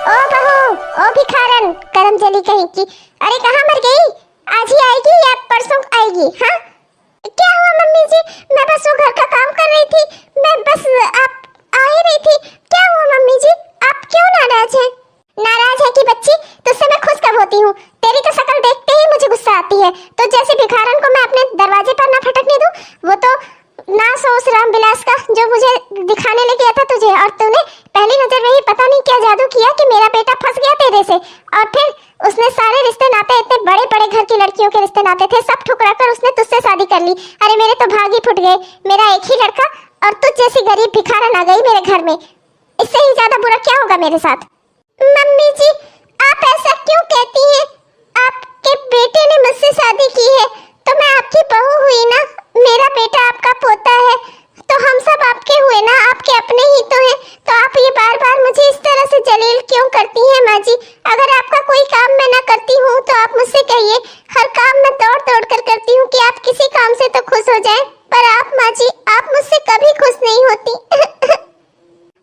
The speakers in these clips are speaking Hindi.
ओ बहू, ओ भिखारन, करम जली कहीं की। अरे कहाँ मर गई? आज ही आएगी या परसों आएगी? हाँ, क्या हुआ मम्मी जी? मैं बस वो घर का काम कर रही थी, मैं बस आप आ ही रही थी। क्या हुआ मम्मी जी? आप क्यों नाराज हैं? नाराज है कि बच्ची, तुझसे मैं खुश कब होती हूँ? तेरी तो शक्ल देखते ही मुझे गुस्सा आती है। तो जैसे भिखारन को मैं अपने दरवाजे पर ना फटकने दूँ, वो तो ना सोच रामविलास का जो मुझे दिखाने ले गया था तुझे, और तूने पहली नजर में ही पता नहीं क्या जादू किया कि मेरा बेटा फंस गया तेरे से। और फिर उसने सारे रिश्ते नाते, इतने बड़े बड़े घर की लड़कियों के रिश्ते नाते थे, सब ठुकरा कर उसने तुझसे शादी कर ली। अरे मेरे तो भाग ही फुट गए, मेरा एक ही लड़का और तुझ जैसी गरीब भिखारन आ गई मेरे घर में। इससे ही ज्यादा बुरा क्या होगा मेरे साथ? मम्मी जी, आप ऐसा क्यों कहती हैं? आपके बेटे ने मुझसे शादी की है तो मैं आपकी बहू हुई ना, मेरा बेटा आपका पोता है, तो हम सब आपके हुए ना, आपके अपने ही तो हैं। तो आप ये बार बार मुझे इस तरह से जलील क्यों करती हैं माँ जी? अगर आपका कोई काम मैं ना करती हूँ तो आप मुझसे कहिए, हर काम मैं दौड़ दौड़ कर करती हूँ कि आप किसी काम से तो खुश हो जाएं, पर आप माँ जी, आप मुझसे कभी खुश नहीं होती।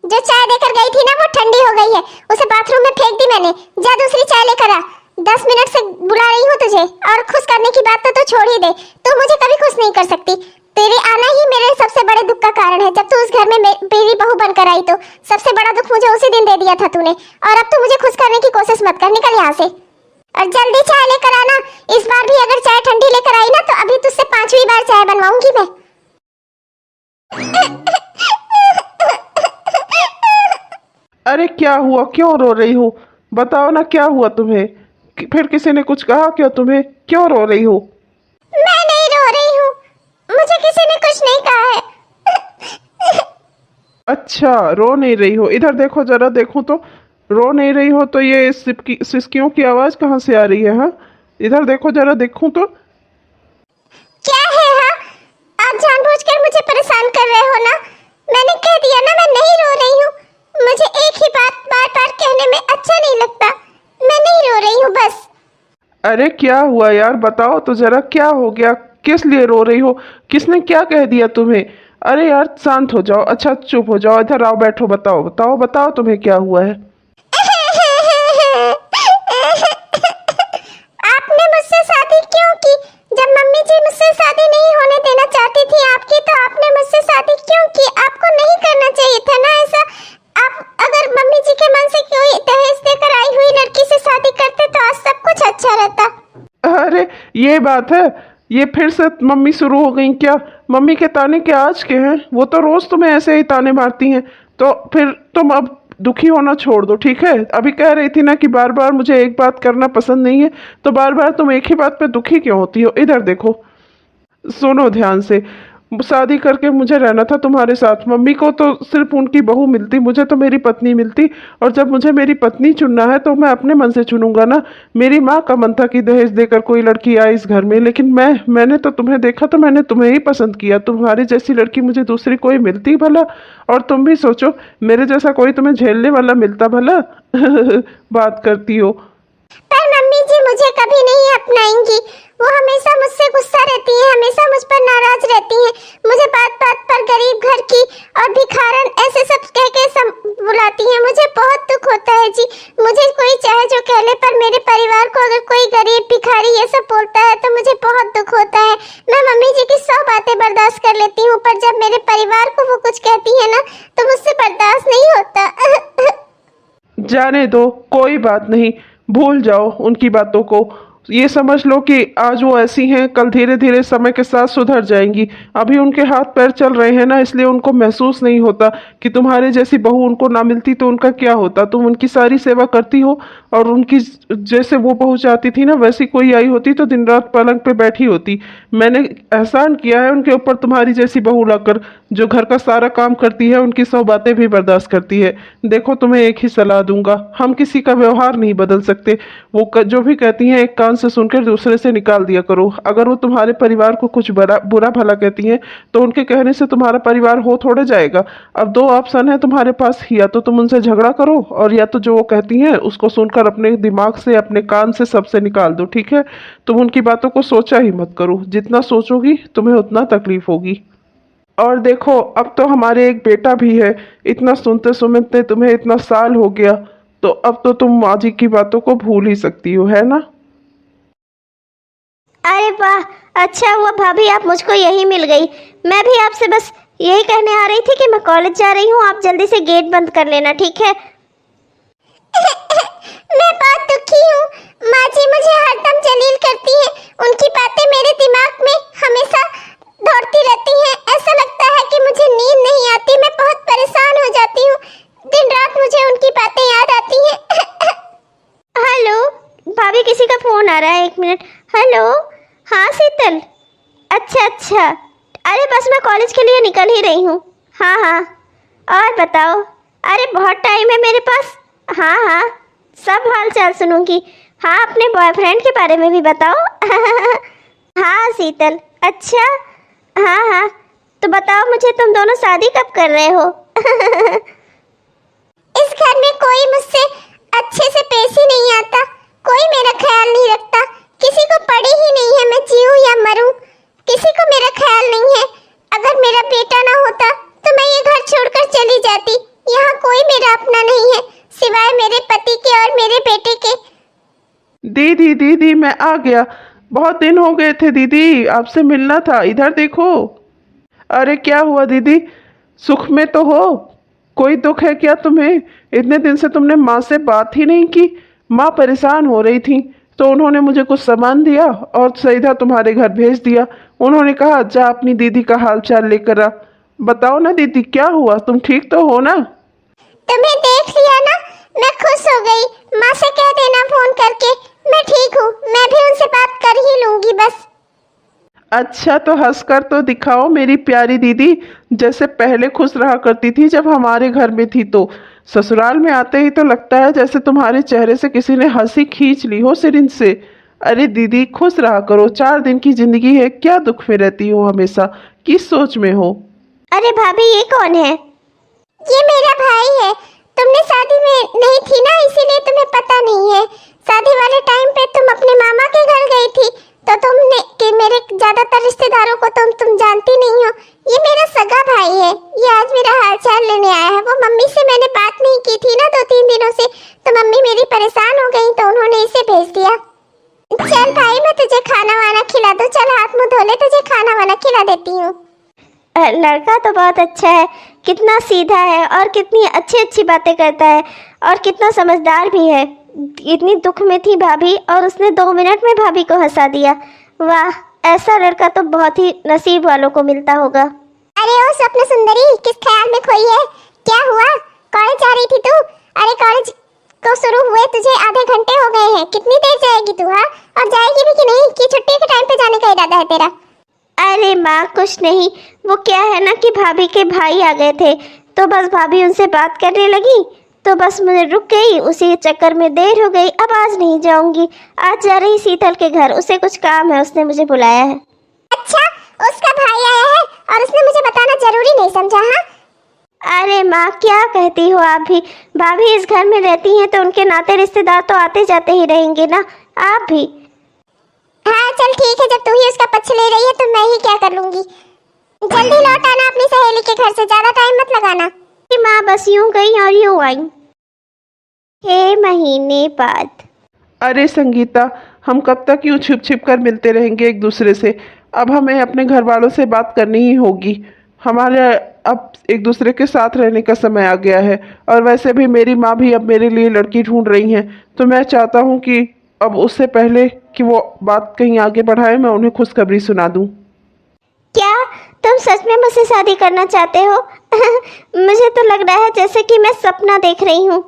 जो चाय देकर गई थी ना, वो ठंडी हो गई है, उसे बाथरूम में फेंक दी मैंने। जा दूसरी चाय लेकर आ। 10 मिनट से बुला रही हूँ तुझे, और खुश करने की बात तो तू छोड़ ही दे। तू मुझे कभी खुश नहीं कर सकती। तेरे आना ही मेरे सबसे बड़े दुख का कारण है। जब तू उस घर में मेरी बहू बनकर आई तो सबसे बड़ा दुख मुझे उसी दिन दे दिया था तूने। और अब तू मुझे खुश करने की कोशिश मत कर, निकल यहाँ से और जल्दी चाय लेकर आना। इस बार भी अगर चाय ठंडी लेकर आई ना तो अभी तुझसे 5वीं बार चाय बनवाऊंगी मैं। अरे क्या हुआ, क्यों रो रही हो? बताओ ना क्या हुआ तुम्हें? फिर किसी ने कुछ कहा क्या तुम्हें? क्यों रो रही हो? मैं नहीं रो रही हूँ, मुझे किसी ने कुछ नहीं कहा है। अच्छा, रो नहीं रही हो? इधर देखो जरा, देखो तो। रो नहीं रही हो तो ये सिसकियों की आवाज कहाँ से आ रही है? हाँ, इधर देखो जरा, देखूं तो। क्या है? हाँ, आप जानबूझकर मुझे परेशान कर रहे हो ना? मैंने कह दिया ना, मैं नहीं रो रही हूँ। मुझे एक ही बात बार बार कहने में अच्छा नहीं लगता। मैं नहीं रो रही हूँ बस। अरे क्या हुआ यार, बताओ तो जरा, क्या हो गया? किस लिए रो रही हो? किसने क्या कह दिया तुम्हें? अरे यार शांत हो जाओ। अच्छा चुप हो जाओ, इधर आओ, बैठो, बताओ बताओ बताओ तुम्हें क्या हुआ है? आपने मुझसे शादी क्यों की? जब मम्मी जी मुझसे शादी नहीं होने देना चाहती थी आपकी, तो आपने मुझसे शादी क्यों की? आपको नहीं करना चाहिए था ना ऐसा। आप अगर मम्मी जी के मन से कोई दहेज देकर आई हुई लड़की से शादी करते तो आज सब कुछ अच्छा रहता। अरे ये बात है, ये फिर से मम्मी शुरू हो गई क्या? मम्मी के ताने क्या आज के हैं? वो तो रोज तुम्हें ऐसे ही ताने मारती हैं। तो फिर तुम अब दुखी होना छोड़ दो, ठीक है? अभी कह रही थी ना कि बार बार मुझे एक बात करना पसंद नहीं है, तो बार बार तुम एक ही बात पे दुखी क्यों होती हो? इधर देखो, सुनो ध्यान से। शादी करके मुझे रहना था तुम्हारे साथ। मम्मी को तो सिर्फ उनकी बहू मिलती, मुझे तो मेरी पत्नी मिलती। और जब मुझे मेरी पत्नी चुनना है तो मैं अपने मन से चुनूंगा ना। मेरी माँ का मन था कि दहेज देकर कोई लड़की आए इस घर में, लेकिन मैंने तो तुम्हें देखा तो मैंने तुम्हें ही पसंद किया। तुम्हारी जैसी लड़की मुझे दूसरी कोई मिलती भला? और तुम भी सोचो, मेरे जैसा कोई तुम्हें झेलने वाला मिलता भला? बात करती हो। पर मम्मी जी मुझे कभी नहीं अपनाएंगी। वो हमेशा मुझसे गुस्सा रहती हैं, हमेशा मुझ पर नाराज रहती हैं। मुझे बात बात पर गरीब घर की और भिखारन ऐसे सब कह के बुलाती हैं। मुझे बहुत दुख होता है जी। मुझे कोई चाहे जो कह ले, पर मेरे परिवार को अगर कोई गरीब भिखारी ये सब बोलता है तो मुझे बहुत दुख होता है। मैं मम्मी जी की 100 बातें बर्दाश्त कर लेती हूँ, पर जब मेरे परिवार को वो कुछ कहती है ना तो मुझसे बर्दाश्त नहीं होता। जाने दो, कोई बात नहीं, भूल जाओ उनकी बातों को। ये समझ लो कि आज वो ऐसी हैं, कल धीरे धीरे समय के साथ सुधर जाएंगी। अभी उनके हाथ पैर चल रहे हैं ना, इसलिए उनको महसूस नहीं होता कि तुम्हारे जैसी बहू उनको ना मिलती तो उनका क्या होता। तुम उनकी सारी सेवा करती हो, और उनकी जैसे वो बहू चाहती थी ना वैसी कोई आई होती तो दिन रात पलंग पे बैठी होती। मैंने एहसान किया है उनके ऊपर तुम्हारी जैसी बहू लाकर, जो घर का सारा काम करती है, उनकी 100 बातें भी बर्दाश्त करती है। देखो तुम्हें एक ही सलाह दूंगा, हम किसी का व्यवहार नहीं बदल सकते। वो जो भी कहती हैं एक कान से सुनकर दूसरे से निकाल दिया करो। अगर वो तुम्हारे परिवार को कुछ बुरा भला कहती हैं तो उनके कहने से तुम्हारा परिवार हो थोड़े जाएगा। अब 2 ऑप्शन है तुम्हारे पास, या तो तुम उनसे झगड़ा करो, और या तो जो वो कहती हैं उसको सुनकर अपने दिमाग से, अपने कान से सबसे निकाल दो, ठीक है? तुम उनकी बातों को सोचा ही मत करो। जितना सोचोगी तुम्हें उतना तकलीफ होगी। और देखो, अब तो हमारे एक बेटा भी है। इतना सुनते सुनते तुम्हें इतना साल हो गया, तो अब तो तुम माँ जी की बातों को भूल ही सकती हो, है ना? अरे वाह, अच्छा हुआ भाभी आप मुझको यही मिल गई। मैं भी आपसे बस यही कहने आ रही थी कि मैं कॉलेज जा रही हूँ, आप जल्दी से गेट बंद कर लेना, ठीक है? मैं बहुत दुखी हूँ। माँ जी मुझे हरदम जलील करती हैं। उनकी बातें मेरे दिमाग में हमेशा दौड़ती रहती हैं। ऐसा लगता है कि मुझे नींद नहीं आती, मैं बहुत परेशान हो जाती हूँ। दिन रात मुझे उनकी बातें याद आती हैं। हेलो भाभी, किसी का फोन आ रहा है, 1 मिनट। हेलो, हाँ शीतल, अच्छा अच्छा, अरे बस मैं कॉलेज के लिए निकल ही रही हूँ। हाँ हाँ, और बताओ? अरे बहुत टाइम है मेरे पास। हाँ हाँ, सब हाल चाल सुनूंगी। हाँ, अपने बॉयफ्रेंड के बारे में भी बताओ। हाँ शीतल, अच्छा, हाँ हाँ, तो बताओ मुझे, तुम दोनों शादी कब कर रहे हो? इस घर में कोई मुझसे अच्छे से पेश ही नहीं आता, कोई मेरा ख्याल नहीं रखता, किसी को पड़ी ही नहीं है मैं जीऊं या मरूं, किसी को मेरा ख्याल नहीं है। अगर मेरा बेटा ना होता तो मैं ये घर छोड़कर चली जाती। यहाँ कोई मेरा अपना नहीं है सिवाय मेरे पति के और मेरे बेटे के। दीदी दीदी, मैं आ गया। बहुत दिन हो गए थे दीदी, आपसे मिलना था। इधर देखो। अरे क्या हुआ दीदी, सुख में तो हो? कोई दुख है क्या तुम्हें? इतने दिन से तुमने माँ से बात ही नहीं की। माँ परेशान हो रही थी, तो उन्होंने मुझे कुछ सामान दिया और सीधा तुम्हारे घर भेज दिया। उन्होंने कहा जा अपनी दीदी का हाल चाल लेकर आ। बताओ ना दीदी, क्या हुआ? तुम ठीक तो हो ना? तुम्हें देख लिया ना, मैं खुश हो गई। माँ से कह देना फोन करके, मैं ठीक हूँ, मैं भी उनसे बात कर ही लूंगी बस। अच्छा तो हंसकर तो दिखाओ मेरी प्यारी दीदी, जैसे पहले खुश रहा करती थी जब हमारे घर में थी। तो ससुराल में आते ही तो लगता है जैसे तुम्हारे चेहरे से किसी ने हंसी खींच ली हो सिरिंज से। अरे दीदी खुश रहा करो, 4 दिन की जिंदगी है, क्या दुख में रहती हो हमेशा? किस सोच में हो? अरे भाभी, ये कौन है? ये मेरा भाई है। तुमने शादी में नहीं थी ना, इसीलिए तुम्हें पता नहीं है। शादी वाले टाइम पे तुम अपने मामा के घर गई थी, तो तुमने कि मेरे ज्यादातर रिश्तेदारों को तुम जानती नहीं हो। ये मेरा सगा भाई है, ये आज मेरा हालचाल लेने आया है। वो मम्मी से मैंने बात नहीं की थी ना 2-3 दिनों से, तो मम्मी मेरी परेशान हो गई, तो उन्होंने इसे भेज दिया। चल भाई, मैं तुझे खाना वाना खिला दूं, चल हाथ मुंह धो ले, तुझे खाना वाना खिला देती हूँ। लड़का तो बहुत अच्छा है, कितना सीधा है और कितनी अच्छी अच्छी बातें करता है और कितना समझदार भी है। इतनी दुख में थी भाभी और उसने 2 मिनट में भाभी को हंसा दिया। वाह, ऐसा लड़का तो बहुत ही नसीब वालों को मिलता होगा। अरे ओ स्वप्न सुंदरी, किस ख्याल में खोई है? क्या हुआ? कॉलेज जा रही थी तू? अरे कॉलेज को शुरू हुए तुझे आधे घंटे हो गए हैं, कितनी देर जाएगी तू? हाँ, और जाएगी भी कि नहीं, कि छुट्टी के टाइम पे जाने का इरादा है तेरा? अरे माँ कुछ नहीं, वो क्या है ना कि भाभी के भाई आ गए थे, तो बस भाभी उनसे बात करने लगी, तो बस मुझे रुक गई, उसी चक्कर में देर हो गई। अब आज नहीं जाऊंगी, आज जा रही शीतल के घर, उसे कुछ काम है, उसने मुझे बुलाया है। अच्छा, उसका भाई आया है और उसने मुझे बताना जरूरी नहीं समझा? हाँ, अरे माँ क्या कहती हो आप भी? भाभी इस घर में रहती हैं तो उनके नाते रिश्तेदार तो आते जाते ही रहेंगे ना, आप भी। हाँ चल ठीक है, जब तू ही उसका पक्ष ले रही है तो मैं ही क्या कर लूंगी। जल्दी लौट आना अपनी सहेली के घर से, ज्यादा टाइम मत लगाना। माँ बस यूं गई और यूं आई। 6 महीने बाद। अरे संगीता, हम कब तक यूं छिप छिप कर मिलते रहेंगे एक दूसरे से? अब हमें अपने घर वालों से बात करनी ही होगी। हमारे अब एक दूसरे के साथ रहने का समय आ गया है, और वैसे भी मेरी माँ भी अब मेरे लिए लड़की ढूंढ रही हैं, तो मैं चाहता हूँ कि अब उससे पहले कि वो बात कहीं आगे बढ़ाए, मैं उन्हें खुशखबरी सुना दूँ। क्या तुम सच में मुझसे शादी करना चाहते हो? मुझे तो लग रहा है जैसे कि मैं सपना देख रही हूँ।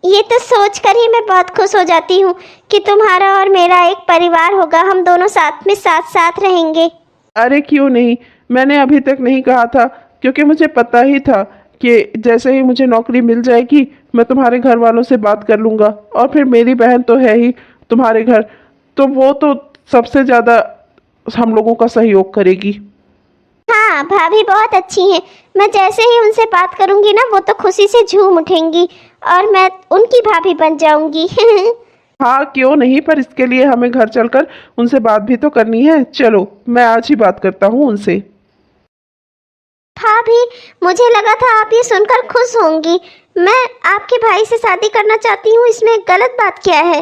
ये तो सोचकर ही मैं बहुत खुश हो जाती हूँ कि तुम्हारा और मेरा एक परिवार होगा, हम दोनों साथ में साथ साथ रहेंगे। अरे क्यों नहीं, मैंने अभी तक नहीं कहा था, क्योंकि मुझे पता ही था कि जैसे ही मुझे नौकरी मिल जाएगी मैं तुम्हारे घर वालों से बात कर लूँगा, और फिर मेरी बहन तो है ही तुम्हारे घर, तो वो तो सबसे ज़्यादा हम लोगों का सहयोग करेगी। हाँ भाभी बहुत अच्छी हैं, मैं जैसे ही उनसे बात करूंगी ना वो तो खुशी से झूम उठेंगी और मैं उनकी भाभी बन जाऊंगी। हाँ क्यों नहीं, पर इसके लिए हमें घर चलकर उनसे बात भी तो करनी है। चलो मैं आज ही बात करता हूँ उनसे। भाभी, मुझे लगा था आप ये सुनकर खुश होंगी। मैं आपके भाई से शादी करना चाहती हूँ, इसमें गलत बात क्या है?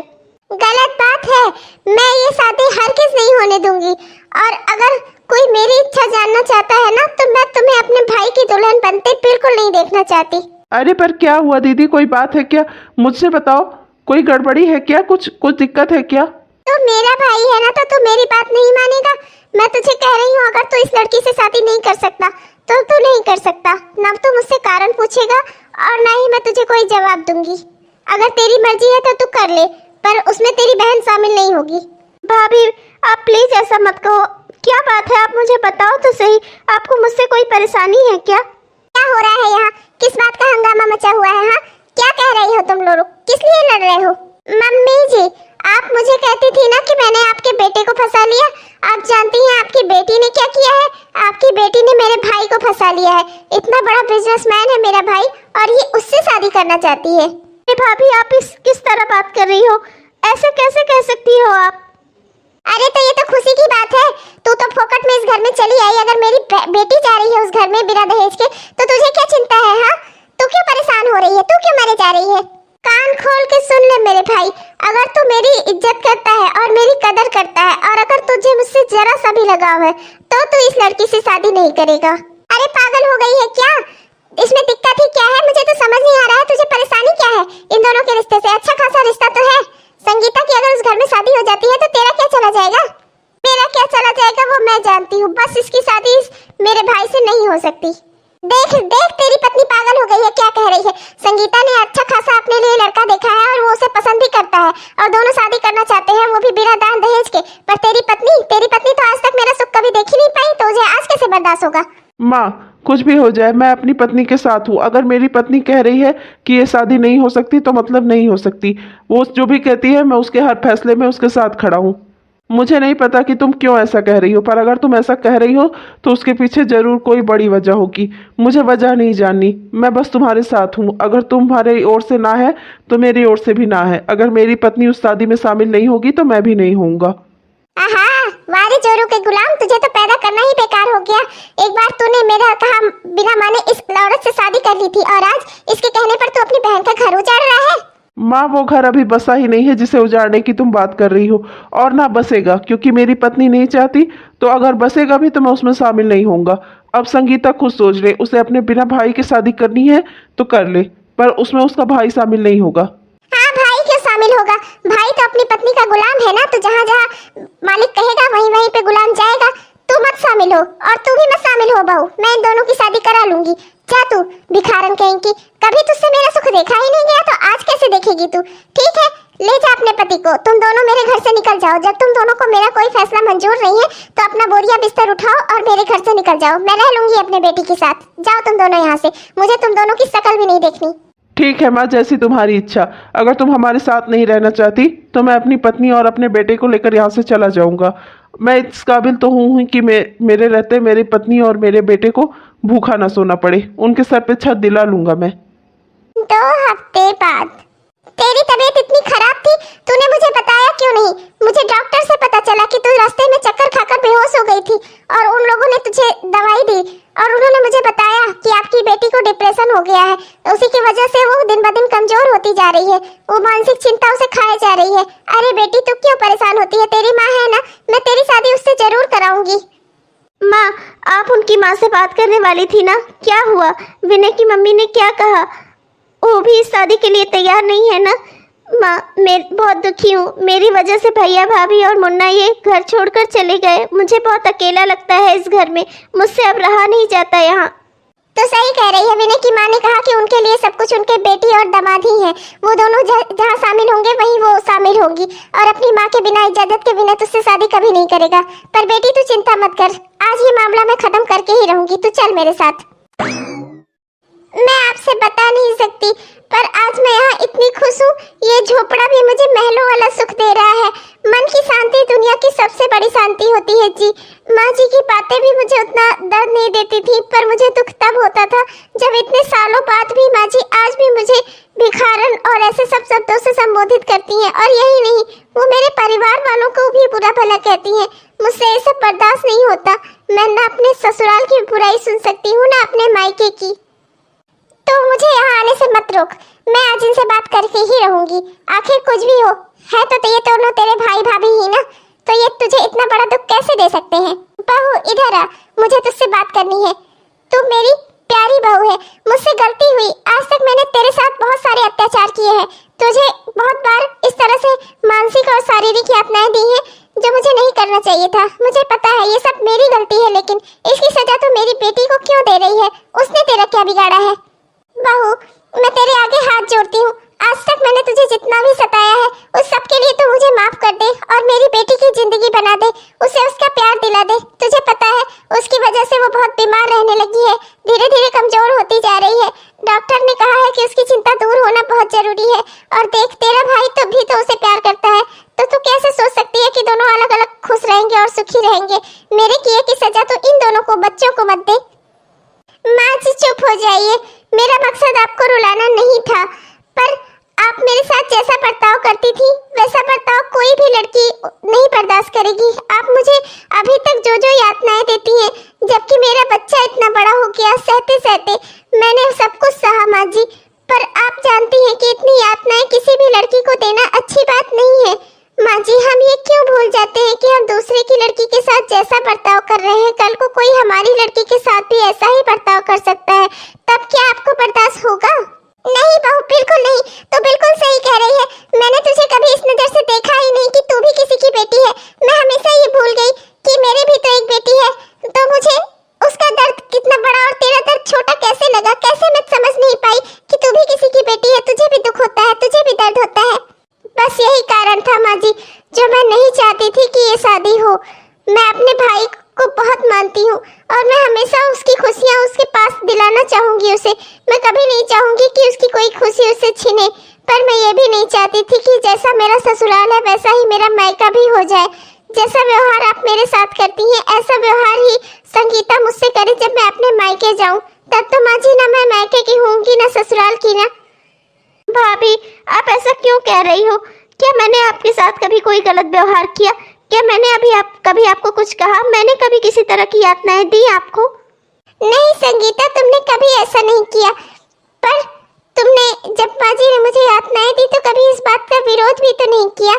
गलत बात है, मैं ये शादी हरगिज नहीं होने दूंगी। और अगर कोई मेरी इच्छा जानना चाहता है ना, तो मैं तुम्हें अपने भाई की दुल्हन बनते बिल्कुल नहीं देखना चाहती। अरे पर क्या हुआ दीदी, कोई बात है क्या? मुझसे बताओ, कोई गड़बड़ी है क्या? कुछ दिक्कत है क्या? तो मेरा भाई है ना, तो तू मेरी बात नहीं मानेगा। मैं तुझे कह रही हूँ, अगर तू इस लड़की से शादी नहीं कर सकता तो तू नहीं कर सकता। ना तू मुझसे कारण पूछेगा और ना ही मैं तुझे कोई जवाब दूंगी। अगर तेरी मर्जी है तो तू कर ले, पर उसमें तेरी बहन शामिल नहीं होगी। भाभी, आप प्लीज ऐसा मत कहो। क्या बात है, आप मुझे बताओ तो सही। आपको मुझसे कोई परेशानी है क्या? क्या हो रहा है यहाँ? किस बात का हंगामा मचा हुआ है? हाँ, क्या कह रही हो तुम लोग? किस लिए लड़ रहे हो? मम्मी जी, आप मुझे कहती थी ना कि मैंने आपके बेटे को फंसा लिया। आप जानती हैं आपकी बेटी ने क्या किया है? आपकी बेटी ने मेरे भाई को फंसा लिया है। इतना बड़ा बिजनेसमैन है मेरा भाई, और ये उससे शादी करना चाहती है। अरे भाभी, आप किस तरह बात कर रही हो? ऐसे कैसे कह सकती हो आप? अरे तो ये तो खुशी की बात है। तू तो फोकट में इस घर में चली आई। अगर मेरी बेटी जा रही है उस घर में बिना दहेज के, तो तुझे क्या चिंता है? हाँ, तू क्यों परेशान हो रही है? तू क्यों मरे जा रही है? कान खोल के सुन ले मेरे भाई, अगर तू मेरी इज्जत करता है और मेरी कदर करता है, और अगर तुझे मुझसे जरा सा भी लगाव है, तो तू इस लड़की से शादी नहीं करेगा। अरे पागल हो गई है क्या? इसमें दिक्कत ही क्या है? मुझे तो समझ नहीं आ रहा है तुझे परेशानी क्या है इन दोनों के रिश्ते से। अच्छा खासा रिश्ता तो है। संगीता की अगर उस घर में शादी हो जाती है तो तेरा क्या चला जाएगा? मेरा क्या चला जाएगा वो मैं जानती हूँ। बस इसकी शादी मेरे भाई से नहीं हो सकती। देख देख, तेरी पत्नी पागल हो गई है। क्या कह रही है? संगीता ने अच्छा खासा अपने लिए लड़का देखा है और वो उसे पसंद भी करता है, और दोनों शादी करना चाहते हैं, वो भी बिना दान दहेज के। पर तेरी पत्नी तो आज तक मेरा सुख कभी देख ही नहीं पाई, तो उसे आज कैसे बर्दाश्त होगा? माँ, कुछ भी हो जाए, मैं अपनी पत्नी के साथ हूँ। अगर मेरी पत्नी कह रही है कि ये शादी नहीं हो सकती तो मतलब नहीं हो सकती। वो जो भी कहती है मैं उसके हर फैसले में उसके साथ खड़ा हूँ। मुझे नहीं पता कि तुम क्यों ऐसा कह रही हो, पर अगर तुम ऐसा कह रही हो तो उसके पीछे जरूर कोई बड़ी वजह होगी। मुझे वजह नहीं जाननी, मैं बस तुम्हारे साथ हूँ। अगर तुम्हारे ओर से ना है तो मेरी ओर से भी ना है। अगर मेरी पत्नी उस शादी में शामिल नहीं होगी तो मैं भी नहीं होऊंगा। आहा, वारे जोरू के गुलाम, तुझे तो पैदा करना ही बेकार हो गया। एक बार तूने मेरा कहा बिना माने इस औरत से शादी कर ली थी, और आज इसके कहने पर तू अपनी बहन का घर उजाड़ रहा है। माँ, वो घर अभी बसा ही नहीं है जिसे उजाड़ने की तुम बात कर रही हो, और ना बसेगा, क्योंकि मेरी पत्नी नहीं चाहती। तो अगर बसेगा भी तो मैं उसमें शामिल नहीं होऊंगा। अब संगीता खुद सोच ले, उसे अपने बिना भाई की शादी करनी है तो कर ले, पर उसमें उसका भाई शामिल नहीं होगा। हाँ, भाई क्यों शामिल होगा? भाई तो अपनी पत्नी का गुलाम है ना, तो जहाँ जहाँ मालिक कहेगा वहीं वहीं पे गुलाम जाएगा। तू मत शामिल हो, और तू भी मत शामिल हो बहू। मैं इन दोनों की शादी करा लूंगी। जा तू भिखारन कहीं की, कभी तुझसे मेरा सुख देखा ही नहीं गया, तो आज कैसे देखेगी तू? ठीक है, ले जा अपने पति को। तुम दोनों मेरे घर से निकल जाओ। जब तुम दोनों को मेरा कोई फैसला मंजूर नहीं है तो अपना बोरिया बिस्तर उठाओ और मेरे घर से निकल जाओ। मैं रह लूंगी अपने बेटी के साथ। जाओ तुम दोनों यहाँ से, मुझे तुम दोनों की शक्ल भी नहीं देखनी। ठीक है माँ, जैसी तुम्हारी इच्छा। अगर तुम हमारे साथ नहीं रहना चाहती तो मैं अपनी पत्नी और अपने बेटे को लेकर यहाँ से चला जाऊंगा। मैं इस काबिल तो हूँ कि मेरे रहते मेरी पत्नी और मेरे बेटे को भूखा ना सोना पड़े। उनके सर पे छत दिला लूंगा मैं। 2 हफ्ते बाद। तेरी तबीयत इतनी खराब थी, तूने मुझे बताया क्यों नहीं? मुझे डॉक्टर से पता चला कि तू रास्ते में चक्कर खाकर बेहोश हो गई थी, और उन लोगों ने तुझे दवाई दी, और उन्होंने मुझे बताया कि आपकी बेटी को डिप्रेशन हो गया है। उसी की वजह से वो दिन ब दिन कमजोर होती जा रही है। वो मानसिक चिंता उसे खाए जा रही है। अरे बेटी, तू क्यों परेशान होती है? तेरी माँ है ना, मैं तेरी शादी उससे जरूर कराऊंगी। माँ, आप उनकी माँ से बात करने वाली थी ना, क्या हुआ? विनय की मम्मी ने क्या कहा? वो भी इस शादी के लिए तैयार नहीं है ना? माँ, मैं बहुत दुखी हूँ। मेरी वजह से भैया भाभी और मुन्ना ये घर छोड़कर चले गए। मुझे बहुत अकेला लगता है इस घर में। मुझसे अब रहा नहीं जाता यहाँ। तो सही कह रही है। विनय की माँ ने कहा कि उनके लिए सब कुछ उनके बेटी और दामाद ही हैं। वो दोनों जहाँ शामिल होंगे वहीं वो शामिल होगी, और अपनी माँ के बिना इजाजत के बिना तुझसे शादी कभी नहीं करेगा। पर बेटी, तू चिंता मत कर, आज ये मामला मैं खत्म करके ही रहूंगी। तू चल मेरे साथ। मैं आपसे बता नहीं सकती, पर आज मैं यहाँ इतनी खुश हूँ। ये झोपड़ा भी मुझे महलों वाला सुख दे रहा है। मन की शांति दुनिया की सबसे बड़ी शांति होती है जी। माँ जी की बातें भी मुझे उतना दर्द नहीं देती थी, पर मुझे दुख तब होता था जब इतने सालों बाद भी माँ जी आज भी मुझे भिखारन और ऐसे सब शब्दों से संबोधित करती हैं। और यही नहीं, वो मेरे परिवार वालों को भी बुरा भला कहती हैं। मुझसे ये सब बर्दाश्त नहीं होता। मैं ना अपने ससुराल की बुराई सुन सकती हूँ, ना अपने मायके की। तो मुझे यहाँ आने से मत रोक। मैं आज इनसे बात करके ही रहूंगी। आखिर कुछ भी हो, है तो ये दोनों तेरे भाई भाभी ही ना, तो ये तुझे इतना बड़ा दुख कैसे दे सकते हैं। बहू इधर आ, मुझे तुझसे बात करनी है। तू मेरी प्यारी बहू है, मुझसे गलती हुई। आज तक मैंने तेरे साथ बहुत सारे अत्याचार किए हैं, तुझे बहुत बार इस तरह से मानसिक और शारीरिक यातनाएं दी हैं जो मुझे नहीं करना चाहिए था। मुझे पता है ये सब मेरी गलती है, लेकिन इसकी सजा तो मेरी बेटी को क्यों दे रही है? उसने तेरा क्या बिगाड़ा है? बहू, मैं तेरे आगे हाथ जोड़ती हूँ। आज तक मैंने तुझे जितना भी सताया है उस सब के लिए तू मुझे माफ कर दे और मेरी बेटी की जिंदगी बना दे, उसे उसका प्यार दिला दे। तुझे पता है उसकी वजह से वो बहुत बीमार रहने लगी है, धीरे धीरे कमजोर होती जा रही है। डॉक्टर ने कहा है कि उसकी चिंता दूर होना बहुत जरूरी है। और देख, तेरा भाई तो भी तो उसे प्यार करता है, तो तू कैसे सोच सकती है कि दोनों अलग अलग खुश रहेंगे और सुखी रहेंगे? मेरे किए की सजा तो इन दोनों को, बच्चों को मत दे। माँ जी चुप हो जाइए। मेरा मकसद आपको रुलाना नहीं था, पर आप मेरे साथ जैसा बर्ताव करती थी वैसा बर्ताव कोई भी लड़की नहीं बर्दाश्त करेगी। आप मुझे अभी तक जो जो यातनाएं देती हैं, जबकि मेरा बच्चा इतना बड़ा हो गया, सहते सहते मैंने सब कुछ सहा माँ जी। पर आप जानती हैं कि इतनी यातनाएं किसी भी लड़की को देना अच्छी बात नहीं है। माँ जी, हम ये क्यों भूल जाते हैं कि हम दूसरे की लड़की के साथ जैसा बर्ताव कर रहे हैं, कल को कोई हमारी लड़की के साथ भी ऐसा ही बर्ताव कर सकता है। तब क्या आपको बर्दाश्त होगा? नहीं बहू, बिल्कुल नहीं। तो बिल्कुल सही कह रही है। मैंने तुझे कभी इस नजर से देखा ही नहीं कि तू भी किसी की बेटी है। मैं हमेशा ये भूल गई कि मेरी भी तो एक बेटी है। तो मुझे उसका दर्द कितना बड़ा और तेरा दर्द छोटा कैसे लगा, कैसे मैं समझ नहीं पाई कि तू भी किसी की बेटी है, तुझे भी दुख होता है, तुझे भी दर्द होता है। बस यही कारण था माँ जी, जो मैं नहीं चाहती थी कि ये शादी हो। मैं अपने भाई को बहुत मानती हूँ और मैं हमेशा उसकी खुशियाँ उसके पास दिलाना चाहूँगी उसे। मैं कभी नहीं चाहूँगी कि उसकी कोई खुशी उससे छीने। पर मैं ये भी नहीं चाहती थी कि जैसा मेरा ससुराल है वैसा ही मेरा मायका भी हो जाए। जैसा व्यवहार आप मेरे साथ करती हैं, ऐसा व्यवहार ही संगीता मुझसे करे जब मैं अपने मायके जाऊँ। तब तो माँ जी ना मैं मायके की होंगी ना ससुराल की ना। भाभी, आप ऐसा क्यों कह रही हो? क्या मैंने आपके साथ कभी कोई गलत व्यवहार किया? क्या मैंने कभी आपको कुछ कहा? मैंने कभी किसी तरह की यातनाएं दी आपको? नहीं संगीता, तुमने कभी ऐसा नहीं किया। पर तुमने जब बाजी ने मुझे यातनाएं दी तो कभी इस बात का विरोध भी तो नहीं किया।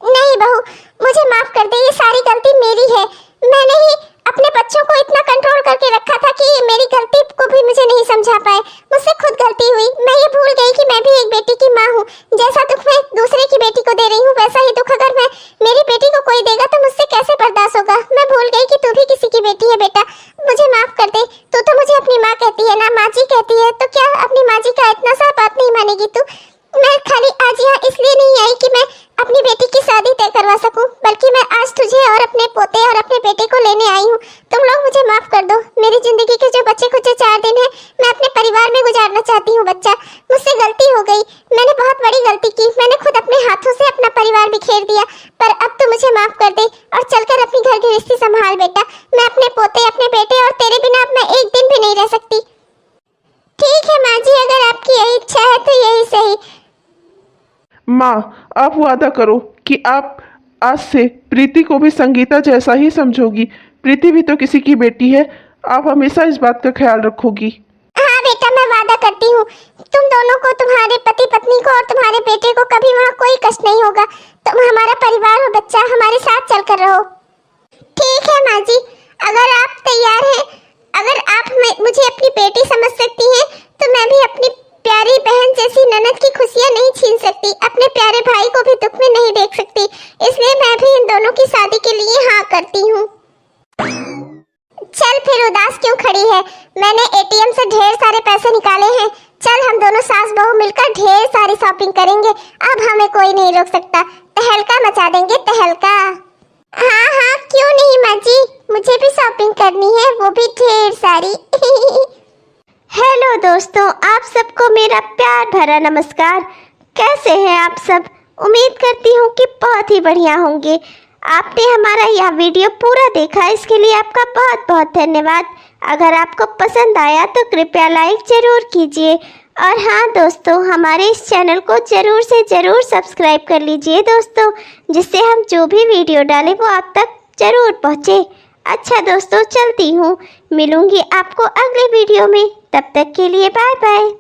नहीं बहू, मुझे माफ कर दे, ये सारी गलती मेरी है। मैंने ही अपने बच्चों को इतना कंट्रोल करके रखा था कि मेरी गलती को भी मुझे नहीं समझा पाए। मुझसे खुद गलती हुई। मैं ये भूल गई कि मैं भी एक बेटी की माँ हूँ। जैसा दुख मैं दूसरे की बेटी को दे रही हूँ, वैसा ही दुख अगर मैं मेरी बेटी को कोई देगा तो मुझसे कैसे बर्दाश्त होगा। मैं भूल गई कि तू भी किसी की बेटी है। बेटा, मुझे माफ कर दे। तू तो मुझे अपनी माँ कहती है ना, माँ जी कहती है, तो क्या अपनी माँ जी का इतना सा बात नहीं मानेगी तू? मैं खाली आज यहाँ इसलिए नहीं आई कि मैं अपनी बेटी की शादी तय करवा सकूं, बल्कि मैं आज तुझे और अपने पोते और अपने बेटे को लेने आई हूँ। तुम लोग मुझे माफ कर दो। मेरी जिंदगी के जो बच्चे कुछ 4 दिन हैं, मैं अपने परिवार में गुजारना चाहती हूँ। बच्चा, मुझसे गलती हो गई। मैंने बहुत बड़ी गलती की। मैंने खुद अपने हाथों से अपना परिवार बिखेर दिया। पर अब तो मुझे माफ कर दे और चलकर अपनी घर गृहस्थी संभाल बेटा। मैं अपने पोते, अपने बेटे और तेरे बिना अब मैं एक दिन भी नहीं रह सकती। ठीक है माँ जी, अगर आपकी यही इच्छा है तो यही सही। माँ, आप वादा करो कि आप आज से प्रीति को भी संगीता जैसा ही समझोगी। प्रीति भी तो किसी की बेटी है। आप हमेशा इस बात का ख्याल रखोगी। हाँ बेटा, मैं वादा करती हूँ। तुम दोनों को, तुम्हारे पति पत्नी को और तुम्हारे बेटे को कभी वहाँ कोई कष्ट नहीं होगा। तुम हमारा परिवार हो बच्चा, हमारे साथ चलकर रहो। ठीक है माँ जी, अगर आप तैयार हैं, अगर आप मुझे अपनी बेटी समझ सकती हैं, तो मैं भी अपनी प्यारी बहन जैसी ननद की खुशियाँ नहीं छीन सकती, अपने प्यारे भाई को भी दुख में नहीं देख सकती। इसलिए मैं भी इन दोनों की शादी के लिए हाँ करती हूँ। चल फिर उदास क्यों खड़ी है? मैंने एटीएम से ढेर सारे पैसे निकाले हैं। चल हम दोनों सास बहू मिलकर ढेर सारी शॉपिंग करेंगे। अब हमें कोई नहीं रोक सकता। तहलका मचा देंगे, तहलका। हाँ हाँ, क्यों नहीं माँ जी, मुझे भी शॉपिंग करनी है, वो भी ढेर सारी। हेलो दोस्तों, आप सबको मेरा प्यार भरा नमस्कार। कैसे हैं आप सब? उम्मीद करती हूँ कि बहुत ही बढ़िया होंगे। आपने हमारा यह वीडियो पूरा देखा, इसके लिए आपका बहुत बहुत धन्यवाद। अगर आपको पसंद आया तो कृपया लाइक ज़रूर कीजिए। और हाँ दोस्तों, हमारे इस चैनल को ज़रूर से ज़रूर सब्सक्राइब कर लीजिए दोस्तों, जिससे हम जो भी वीडियो डालें वो आप तक ज़रूर पहुँचे। अच्छा दोस्तों, चलती हूँ, मिलूंगी आपको अगले वीडियो में। तब तक के लिए बाय बाय।